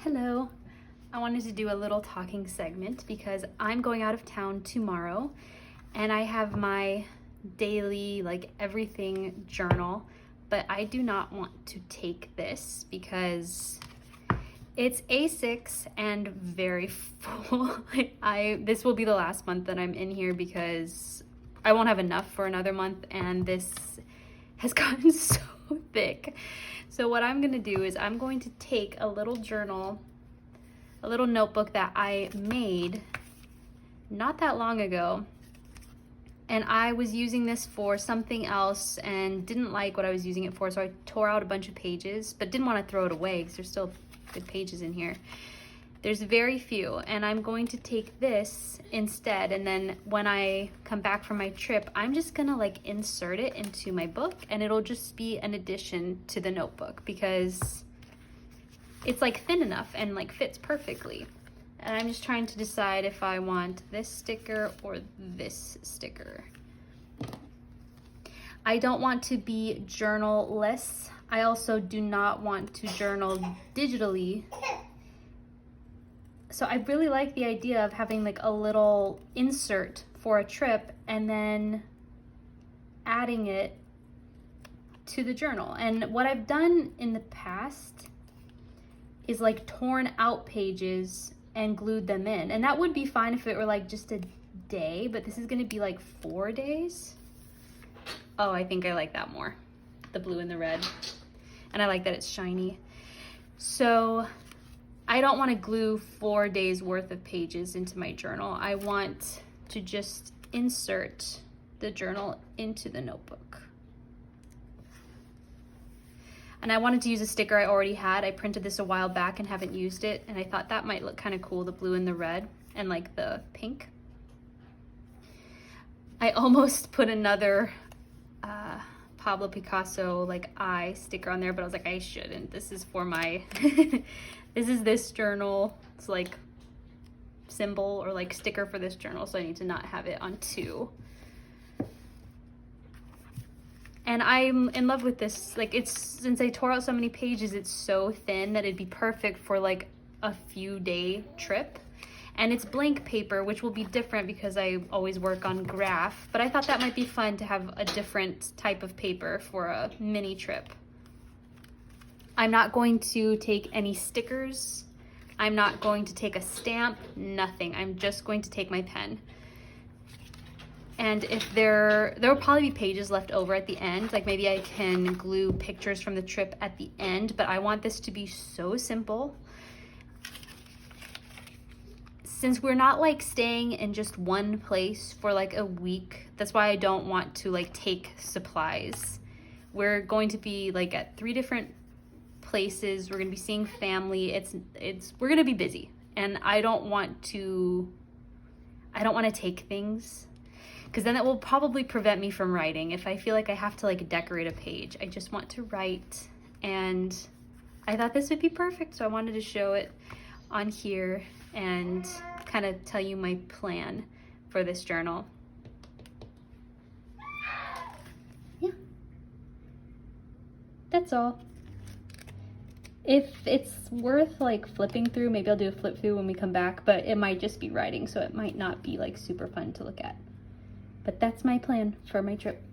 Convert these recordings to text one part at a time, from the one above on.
Hello. I wanted to do a little talking segment because I'm going out of town tomorrow and I have my daily, everything journal, but I do not want to take this because it's A6 and very full. This will be the last month that I'm in here because I won't have enough for another month, and this has gotten so thick. So what I'm gonna do is I'm going to take a little journal, a little notebook that I made not that long ago, and I was using this for something else and didn't like what I was using it for, so I tore out a bunch of pages, but didn't want to throw it away because there's still good pages in here. There's very few, and I'm going to take this instead, and then when I come back from my trip, I'm just gonna insert it into my book, and it'll just be an addition to the notebook because it's thin enough and fits perfectly. And I'm just trying to decide if I want this sticker or this sticker. I don't want to be journal-less. I also do not want to journal digitally. So I really like the idea of having a little insert for a trip and then adding it to the journal. And what I've done in the past is torn out pages and glued them in. And that would be fine if it were just a day, but this is gonna be 4 days. Oh, I think I like that more, the blue and the red. And I like that it's shiny. So I don't want to glue 4 days worth of pages into my journal. I want to just insert the journal into the notebook. And I wanted to use a sticker I already had. I printed this a while back and haven't used it, and I thought that might look kind of cool, the blue and the red and the pink. I almost put another Pablo Picasso eye sticker on there, but I was like, I shouldn't. This is for my this is this journal. It's symbol or sticker for this journal, so I need to not have it on two. And I'm in love with this. Since I tore out so many pages, it's so thin that it'd be perfect for a few day trip. And it's blank paper, which will be different because I always work on graph, but I thought that might be fun to have a different type of paper for a mini trip. I'm not going to take any stickers. I'm not going to take a stamp, nothing. I'm just going to take my pen. And if there will probably be pages left over at the end, maybe I can glue pictures from the trip at the end, but I want this to be so simple. Since we're not staying in just one place for a week, that's why I don't want to take supplies. We're going to be at 3 different places. We're going to be seeing family. We're going to be busy, and I don't want to take things because then that will probably prevent me from writing. If I feel I have to decorate a page, I just want to write, and I thought this would be perfect, so I wanted to show it on here and kind of tell you my plan for this journal. Yeah, that's all. If it's worth flipping through, maybe I'll do a flip through when we come back, but it might just be writing, so it might not be super fun to look at. But that's my plan for my trip.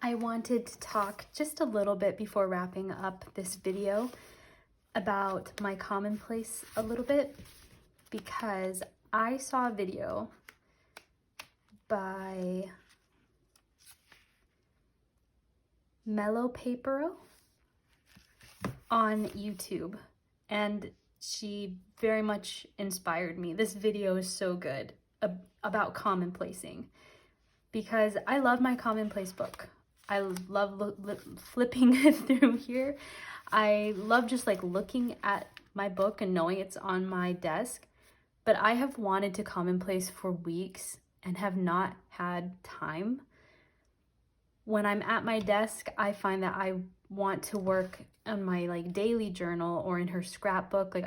I wanted to talk just a little bit before wrapping up this video about my commonplace a little bit, because I saw a video by Mellow Papero on YouTube, and she very much inspired me. This video is so good about commonplacing, because I love my commonplace book. I love flipping it through here. I love just like looking at my book and knowing it's on my desk, but I have wanted to commonplace for weeks and have not had time. When I'm at my desk, I find that I want to work on my like daily journal or in her scrapbook. Like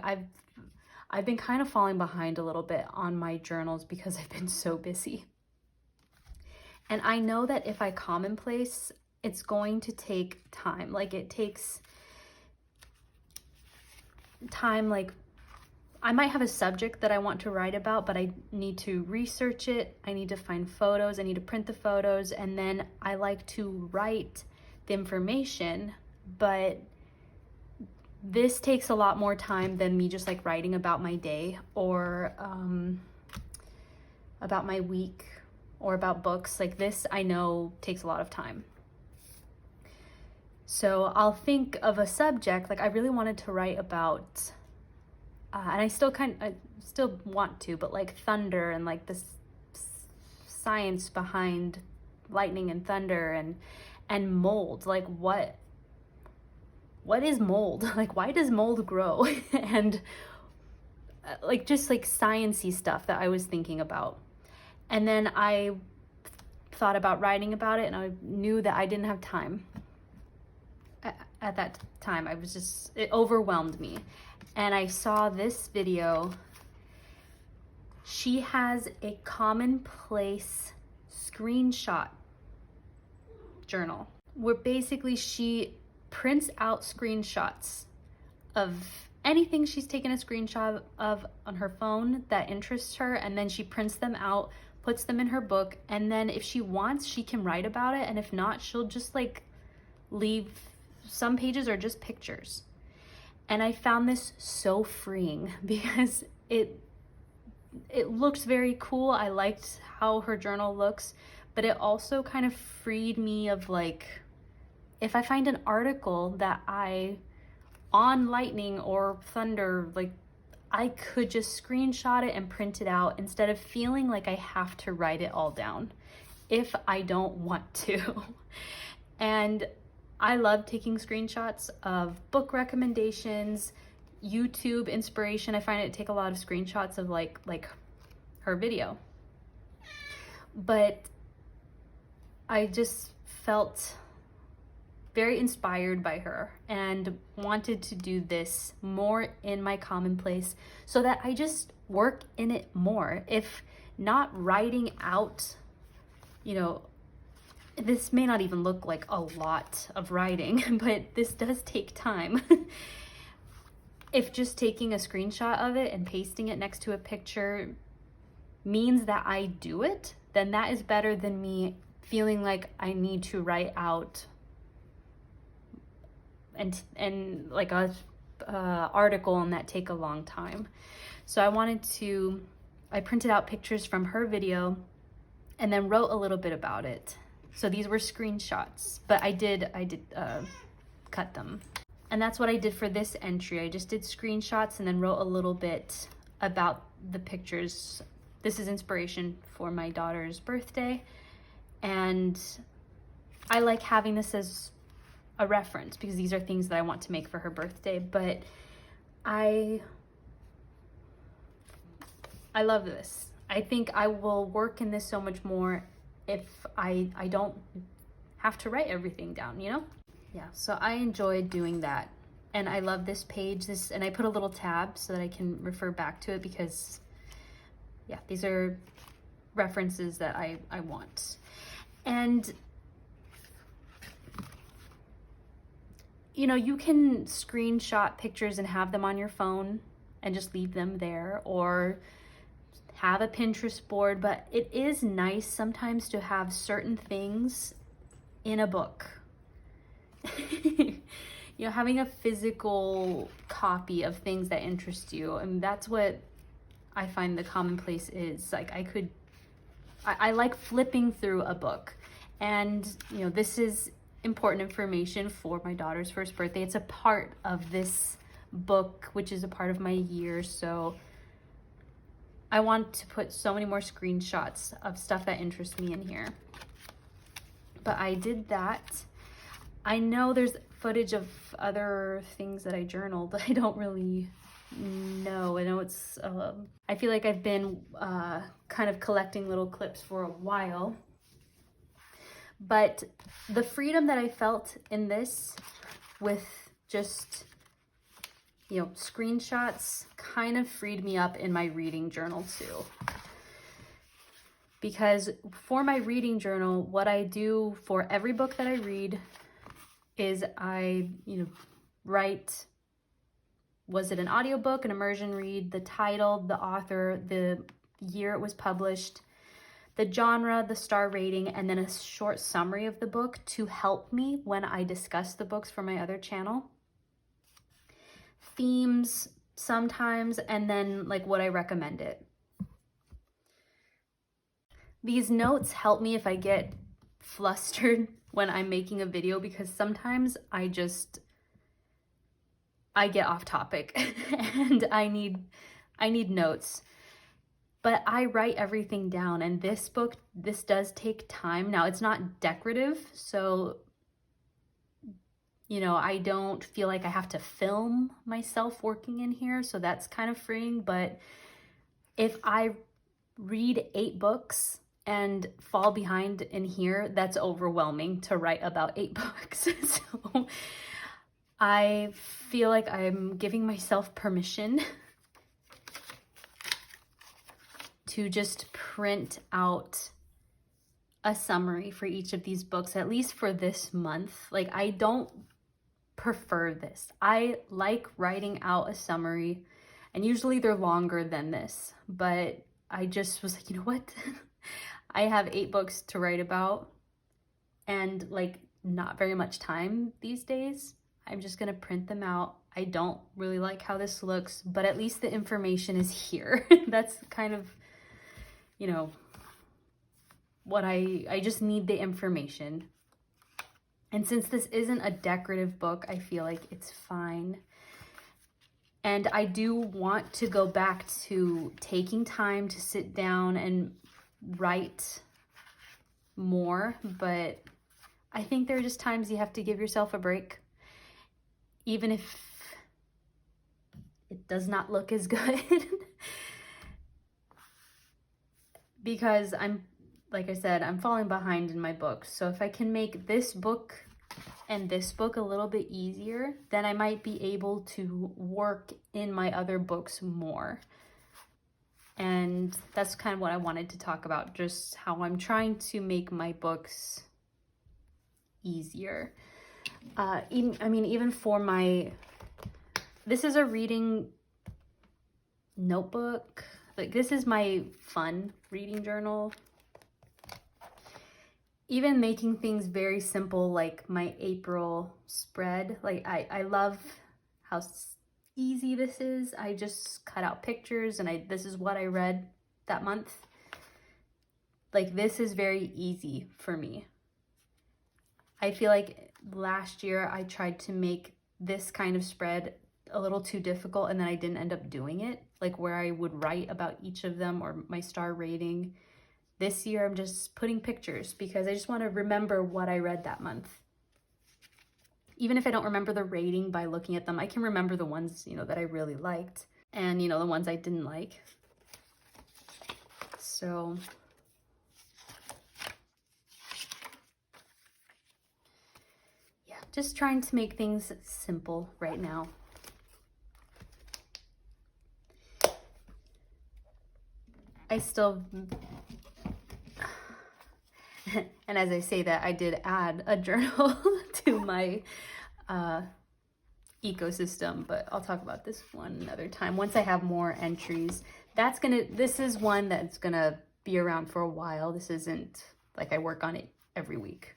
I've been kind of falling behind a little bit on my journals because I've been so busy. And I know that if I commonplace, it's going to take time. Like it takes time. Like I might have a subject that I want to write about, but I need to research it. I need to find photos. I need to print the photos. And then I like to write the information, but this takes a lot more time than me just like writing about my day or about my week or about books. Like this, I know takes a lot of time. So I'll think of a subject, like I really wanted to write about, and I still want to, but like thunder and like the science behind lightning and thunder and mold. Like what is mold? Like why does mold grow? And like just like sciencey stuff that I was thinking about. And then I thought about writing about it, and I knew that I didn't have time. At that time, it overwhelmed me. And I saw this video. She has a commonplace screenshot journal where basically she prints out screenshots of anything she's taken a screenshot of on her phone that interests her, and then she prints them out, puts them in her book, and then if she wants, she can write about it, and if not, she'll just like leave. Some pages are just pictures. And I found this so freeing because it looks very cool. I liked how her journal looks, but it also kind of freed me of like, if I find an article that on lightning or thunder, like I could just screenshot it and print it out instead of feeling like I have to write it all down if I don't want to. And I love taking screenshots of book recommendations, YouTube inspiration. I find it take a lot of screenshots of like her video. But I just felt very inspired by her and wanted to do this more in my commonplace so that I just work in it more. If not writing out, you know, this may not even look like a lot of writing, but this does take time. If just taking a screenshot of it and pasting it next to a picture means that I do it, then that is better than me feeling like I need to write out and like a article and that take a long time. So I printed out pictures from her video and then wrote a little bit about it. So these were screenshots, but I did cut them. And that's what I did for this entry. I just did screenshots and then wrote a little bit about the pictures. This is inspiration for my daughter's birthday, and I like having this as a reference because these are things that I want to make for her birthday. But I love this. I think I will work in this so much more if I don't have to write everything down, you know? Yeah, so I enjoyed doing that. And I love this page, and I put a little tab so that I can refer back to it because, yeah, these are references that I want. And, you know, you can screenshot pictures and have them on your phone and just leave them there, or have a Pinterest board, but it is nice sometimes to have certain things in a book. You know, having a physical copy of things that interest you, and that's what I find the commonplace is. Like I like flipping through a book, and you know, this is important information for my daughter's first birthday. It's a part of this book, which is a part of my year, so I want to put so many more screenshots of stuff that interests me in here. But I did that. I know there's footage of other things that I journaled, but I don't really know. I know it's, I feel like I've been kind of collecting little clips for a while. But the freedom that I felt in this with just, you know, screenshots kind of freed me up in my reading journal too. Because for my reading journal, what I do for every book that I read is I, you know, write, was it an audiobook, an immersion read, the title, the author, the year it was published, the genre, the star rating, and then a short summary of the book to help me when I discuss the books for my other channel. Themes sometimes, and then like what I recommend it. These notes help me if I get flustered when I'm making a video, because sometimes I get off topic and I need notes. But I write everything down, and this does take time. Now, it's not decorative, so you know, I don't feel like I have to film myself working in here, so that's kind of freeing. But if I read 8 books and fall behind in here, that's overwhelming to write about 8 books. So I feel like I'm giving myself permission to just print out a summary for each of these books, at least for this month. Like, I don't prefer this. I like writing out a summary, and usually they're longer than this, but I just was like, you know what? I have 8 books to write about and like not very much time these days. I'm just gonna print them out. I don't really like how this looks, but at least the information is here. That's kind of, you know, what I just need the information. And since this isn't a decorative book, I feel like it's fine. And I do want to go back to taking time to sit down and write more, but I think there are just times you have to give yourself a break, even if it does not look as good. Because like I said, I'm falling behind in my books. So if I can make this book and this book a little bit easier, then I might be able to work in my other books more. And that's kind of what I wanted to talk about, just how I'm trying to make my books easier. Even for this is a reading notebook. Like, this is my fun reading journal. Even making things very simple, like my April spread. Like, I love how easy this is. I just cut out pictures and this is what I read that month. Like, this is very easy for me. I feel like last year I tried to make this kind of spread a little too difficult, and then I didn't end up doing it, like where I would write about each of them or my star rating. This year I'm just putting pictures because I just want to remember what I read that month. Even if I don't remember the rating by looking at them, I can remember the ones, that I really liked, and the ones I didn't like. So yeah, just trying to make things simple right now. I still, and as I say that, I did add a journal to my ecosystem, but I'll talk about this one another time once I have more entries. This is one that's gonna be around for a while. This isn't like I work on it every week.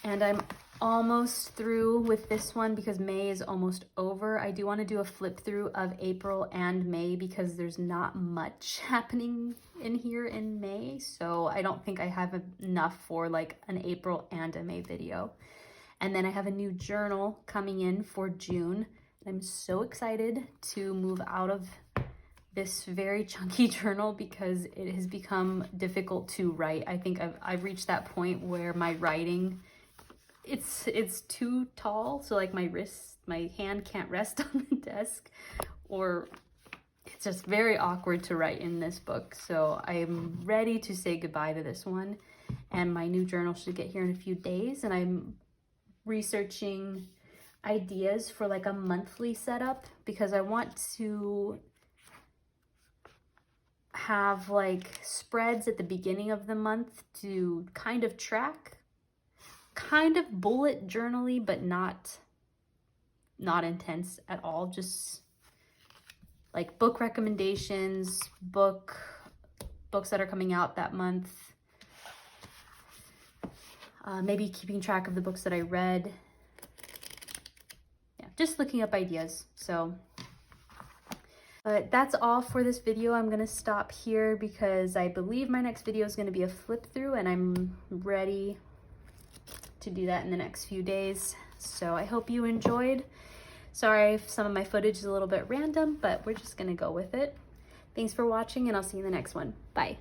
And I'm almost through with this one because May is almost over. I do want to do a flip through of April and May because there's not much happening in here in May. So I don't think I have enough for like an April and a May video. And then I have a new journal coming in for June. I'm so excited to move out of this very chunky journal because it has become difficult to write. I think I've reached that point where my writing, it's too tall, so like my hand can't rest on the desk, or it's just very awkward to write in this book. So I'm ready to say goodbye to this one, and my new journal should get here in a few days, and I'm researching ideas for like a monthly setup because I want to have like spreads at the beginning of the month to kind of track, kind of bullet journal-y, but not intense at all. Just like book recommendations, books that are coming out that month. Maybe keeping track of the books that I read. Yeah, just looking up ideas. So, but that's all for this video. I'm gonna stop here because I believe my next video is gonna be a flip through, and I'm ready to do that in the next few days. So I hope you enjoyed. Sorry if some of my footage is a little bit random, but we're just gonna go with it. Thanks for watching, and I'll see you in the next one. Bye.